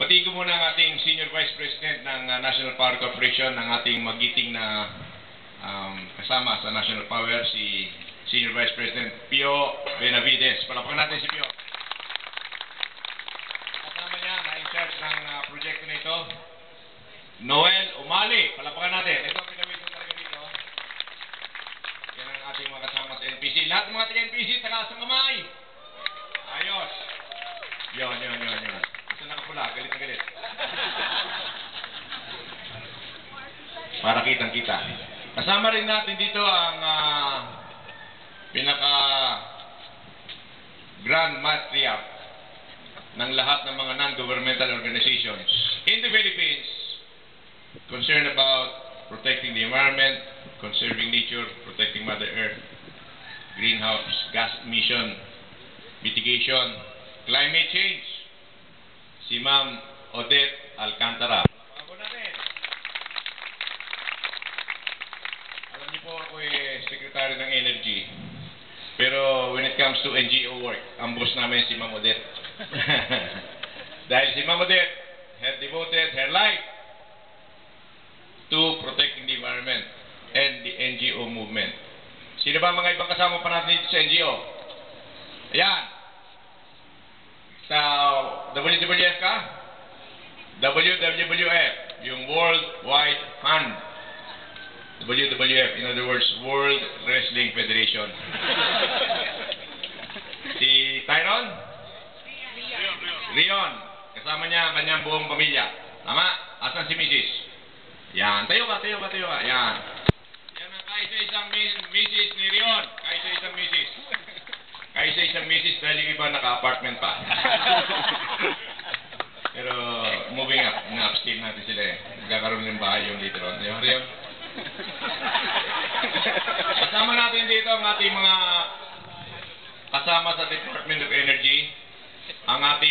Batiin ko muna ang ating Senior Vice President ng National Power Corporation, ang ating magiting na kasama sa National Power, si Senior Vice President Pio Benavides. Palapakan natin si Pio. Kasama niya na in charge ng proyekto na ito, Noel Umali. Palapakan natin. Ito ang pinawisan talaga dito. Yan ang ating mga kasama sa NPC. Lahat ng mga taga-NPC, taga sa kamay. Ayos. Yon. Isa nakapula, galit na galit. Para kitang-kita. Kasama rin natin dito ang pinaka Grand Matriarch ng lahat ng mga non-governmental organizations in the Philippines concerned about protecting the environment, conserving nature, protecting Mother Earth, greenhouse gas emission, mitigation, climate change. Si Ma'am Odette Alcantara. Alam niyo po, ako Secretary ng Energy. Pero when it comes to NGO work, ang boss namin si Ma'am Odette. Dahil si Ma'am Odette had devoted her life to protecting the environment and the NGO movement. Sino ba mga ibang kasama pa natin dito sa NGO? Ayan. Sa WWF ka? WWF, yung World Wide Fund. WWF, in other words, World Wrestling Federation. Si Tyron? Rion. Kasama niya ang kanyang buong pamilya. Tama? Asan si Mrs.? Yan. Tayo ka. Yan. Yan ang kaisa-isang Mrs. ni Rion. Kaisa-isang Mrs. Kaisa-isang Mrs. dahil yung iba naka-apartment pa. Pero moving up, na-upscale natin sila eh. Nagkakaroon ng bahay yung dito. Yung Rion. Kasama natin dito ang ating mga kasama sa Department of Energy. Ang ating